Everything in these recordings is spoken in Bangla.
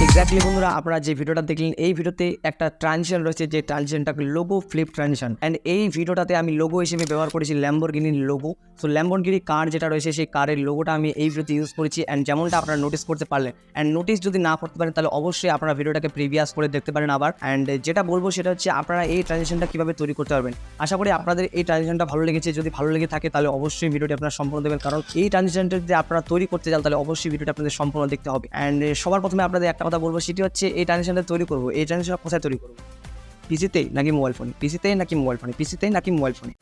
এক্স্যাক্টলি বন্ধুরা, আপনারা যে ভিডিওটা দেখলেন এই ভিডিওতে একটা ট্রানজিশন রয়েছে, যে ট্রানজিশনটাকে লোগো ফ্লিপ ট্রানজিশন। অ্যান্ড এই ভিডিওটাতে আমি লোগো হিসেবে ব্যবহার করেছি ল্যাম্বরগিনির লোগো। সো ল্যাম্বরগিনি কার যেটা রয়েছে সেই কারের লোগোটা আমি এই ভিডিওতে ইউজ করেছি। অ্যান্ড যেমনটা আপনারা নোটিস করতে পারলেন, অ্যান্ড নোটিস যদি না করতে পারেন তাহলে অবশ্যই আপনারা ভিডিওটাকে প্রিভিয়াস করে দেখতে পারেন আবার। অ্যান্ড যেটা বলবো সেটা হচ্ছে আপনারা এই ট্রানজিশনটা কীভাবে তৈরি করতে পারবেন। আশা করি আপনাদের এই ট্রানজিশনটা ভালো লেগেছে। যদি ভালো লেগে থাকে তাহলে অবশ্যই ভিডিওটি আপনারা সম্পূর্ণ দেবেন, কারণ এই ট্রানজিশনটা যদি আপনারা তৈরি করতে চান তাহলে অবশ্যই ভিডিওটা আপনাদের সম্পূর্ণ দেখতে হবে। অ্যান্ড সবার প্রথমে আপনাদের একটা কথা বলবো, সেটি হচ্ছে এই ট্রানজিশনটা তৈরি করবো, এই ট্রানজিশনটা কোথায় তৈরি করবো? পিসিতে নাকি মোবাইল ফোনে? পিসিতে নাকি মোবাইল ফোনে? পিসিতে নাকি মোবাইল ফোনে?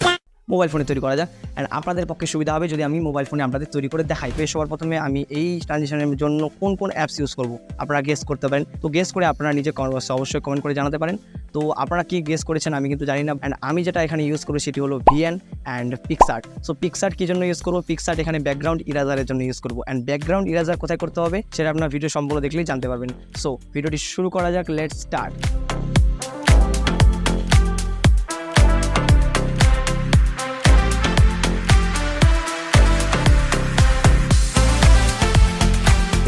মোবাইল ফোনে তৈরি করা যায়। অ্যান্ড আপনাদের পক্ষে সুবিধা হবে যদি আমি মোবাইল ফোনে আপনাদের তৈরি করে দেখাই। তো সবার প্রথমে আমি এই ট্রানজিশনের জন্য কোন কোন অ্যাপস ইউজ করবো আপনারা গেস করতে পারেন। তো গেস করে আপনারা নিজে কমেন্ট বক্সে অবশ্যই কমেন্ট করে জানাতে পারেন। তো আপনারা কি গেস করেছেন আমি কিন্তু জানি না। অ্যান্ড আমি যেটা এখানে ইউজ করবো সেটি হলো VN and PicsArt. So PicsArt কী জন্য ইউজ করবো? পিকসার্ট এখানে ব্যাকগ্রাউন্ড ইরেজারের জন্য ইউজ করবো। অ্যান্ড ব্যাকগ্রাউন্ড ইরেজার কোথায় করতে হবে সেটা আপনার ভিডিও সম্পূর্ণ দেখলেই জানতে পারবেন। সো ভিডিওটি শুরু করা যাক, লেটস স্টার্ট।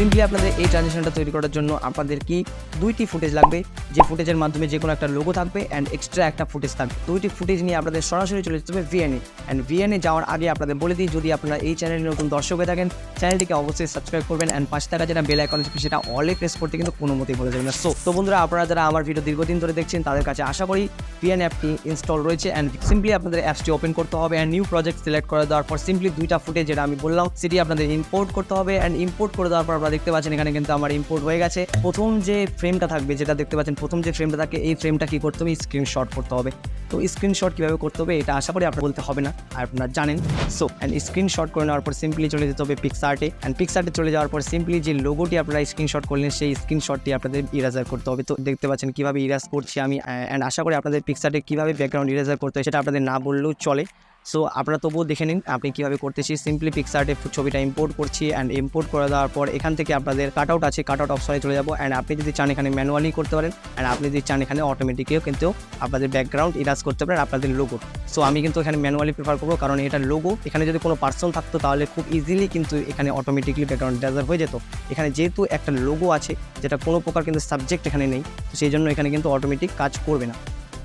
সিম্পলি আপনাদের এই ট্রানজিশনটা তৈরি করার জন্য আপনাদের কি দুইটি ফুটেজ লাগবে, যে ফুটেজের মাধ্যমে যে কোনো একটা লোগো থাকবে অ্যান্ড এক্সট্রা একটা ফুটেজ থাকবে। দুইটি ফুটেজ নিয়ে আপনাদের সরাসরি চলে যেতে হবে ভিএনএ। অ্যান্ড ভিএনএ যাওয়ার আগে আপনাদের বলে দিই, যদি আপনারা এই চ্যানেলে নতুন দর্শক হয়ে থাকেন চ্যানেলটিকে অবশ্যই সাবস্ক্রাইব করবেন। অ্যান্ড পাশে থাকা যেটা বেল আইকন আছে সেটা অলে প্রেস করতে কিন্তু কোনো মতেই ভুলে যাবেন না। তো বন্ধুরা, আপনারা যারা আমার ভিডিও দীর্ঘদিন ধরে দেখছেন তাদের কাছে আশা করি ভিএন অ্যাপটি ইনস্টল রয়েছে। অ্যান্ড সিম্পলি আপনাদের অ্যাপসটি ওপেন করতে হবে অ্যান্ড নিউ প্রজেক্ট সিলেক্ট করে দেওয়ার পর সিম্পলি দুইটা ফুটেজ যেটা আমি বললাম সেটি আপনাদের ইম্পোর্ট করতে হবে। অ্যান্ড ইম্পোর্ট করে দেওয়ার পর আপনারা দেখতে পাচ্ছেন এখানে কিন্তু আমার ইম্পোর্ট হয়ে গেছে। প্রথম যে ফ্রেমটা থাকবে, যেটা দেখতে পাচ্ছেন প্রথম যে ফ্রেমটা থাকে, এই ফ্রেমটা কি করতে হবে? স্ক্রিনশট করতে হবে। তো স্ক্রিনশট কীভাবে করতে হবে এটা আশা করি আপনার বলতে হবে না, আর আপনারা জানেন। সো অ্যান্ড স্ক্রিনশট করে নেওয়ার পর সিম্পলি চলে যেতে হবে পিকসার্টে। অ্যান্ড পিকসার্টে চলে যাওয়ার পর সিম্পলি যে লোগোটি আপনারা স্ক্রিনশট করলেন সেই স্ক্রিনশটটি আপনাদের ইরেজার করতে হবে। তো দেখতে পাচ্ছেন কীভাবে ইরেজ করছি আমি। অ্যান্ড আশা করি আপনাদের পিকসার্টে কীভাবে ব্যাকগ্রাউন্ড ইরেজার করতে হয় সেটা আপনাদের না বললেও চলে। সো আপনারা তবুও দেখে নিন আপনি কীভাবে করতেছি। সিম্পলি পিকসার্টে ছবিটা ইম্পোর্ট করছি। অ্যান্ড ইম্পোর্ট করে দেওয়ার পর এখান থেকে আপনাদের কাটআউট আছে, কাটআউট অপশনে চলে যাবো। অ্যান্ড আপনি যদি চান এখানে ম্যানুয়ালি করতে পারেন, অ্যান্ড আপনি যদি চান এখানে অটোমেটিকলিও কিন্তু আপনাদের ব্যাকগ্রাউন্ড ইরেজ করতে পারেন আপনাদের লোগো। সো আমি কিন্তু এখানে ম্যানুয়ালি প্রেফার করবো, কারণ এটা লোগো। এখানে যদি কোনো পার্সন থাকতো তাহলে খুব ইজিলি কিন্তু এখানে অটোমেটিকলি ব্যাকগ্রাউন্ড ইরেজার হয়ে যেত। এখানে যেহেতু একটা লোগো আছে যেটা কোনো প্রকার কিন্তু সাবজেক্ট এখানে নেই, তো সেই জন্য এখানে কিন্তু অটোমেটিক কাজ করবে না।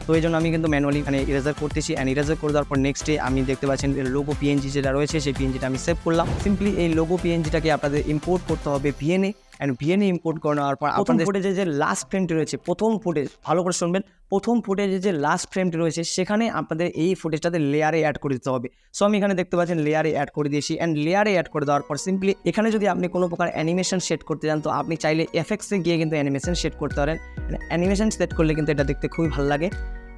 তো এই জন্য আমি কিন্তু ম্যানুয়ালি এখানে ইরেজার করতেছি। অ্যান্ড ইরেজার করে দেওয়ার পর নেক্সটে আমি দেখতে পাচ্ছেন লোগো পিএনজি যেটা রয়েছে সেই পিএনজিটা আমি সেভ করলাম। সিম্পলি এই লোগো পিএনজিটাকে আপনাদের ইম্পোর্ট করতে হবে ভিএনএ। অ্যান্ড ভিএনএ ইম্পোর্ট করে নেওয়ার পর আপনাদের ফুটেজে যে লাস্ট ফ্রেমটি রয়েছে, প্রথম ফুটেজ, ভালো করে শুনবেন, প্রথম ফুটেজে যে লাস্ট ফ্রেমটি রয়েছে সেখানে আপনাদের এই ফুটেজটাতে লেয়ারে অ্যাড করে দিতে হবে। সো আমি এখানে দেখতে পাচ্ছেন লেয়ারে অ্যাড করে দিয়েছি। অ্যান্ড লেয়ারে অ্যাড করে দেওয়ার পর সিম্পলি এখানে যদি আপনি কোনো প্রকার অ্যানিমেশন সেট করতে চান তো আপনি চাইলে এফএক্সে গিয়ে কিন্তু অ্যানিমেশন সেট করতে পারেন। অ্যানিমেশন সেট করলে কিন্তু এটা দেখতে খুবই ভালো লাগে।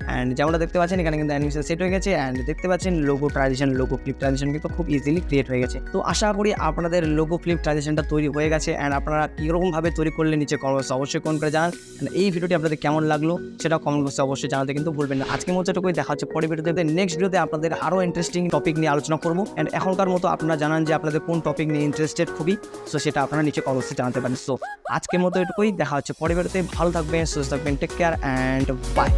অ্যান্ড যেমনটা দেখতে পাচ্ছেন এখানে কিন্তু অ্যানিমেশন সেট হয়ে গেছে। অ্যান্ড দেখতে পাচ্ছেন logo transition, logo flip transition কিন্তু খুব ইজিলি ক্রিয়েট হয়ে গেছে। তো আশা করি আপনাদের লোগো ফ্লিপ ট্রানজিশনটা তৈরি হয়ে গেছে। অ্যান্ড আপনারা কীরকমভাবে তৈরি করলে নিচে কমেন্ট বক্সে অবশ্যই কমেন্ট করে জানান। এই ভিডিওটি আপনাদের কেমন লাগলো সেটা কমেন্ট বক্সে অবশ্যই জানাতে কিন্তু ভুলবেন না। আজকের মতো এটুকুই, দেখা হচ্ছে পরের ভিডিওতে। নেক্সট ভিডিওতে আপনাদের আরও ইন্টারেস্টিং টপিক নিয়ে আলোচনা করবো। অ্যান্ড এখনকার মতো আপনারা জানান যে আপনাদের কোন টপিক নিয়ে ইন্টারেস্টেড খুবই, সো সেটা আপনারা নিচে কমেন্ট বক্সে জানাতে পারেন। সো আজকের মতো এটুকুই, দেখা হচ্ছে পরের ভিডিওতে। ভালো থাকবেন, সুস্থ থাকবেন, টেক কেয়ার অ্যান্ড বাই।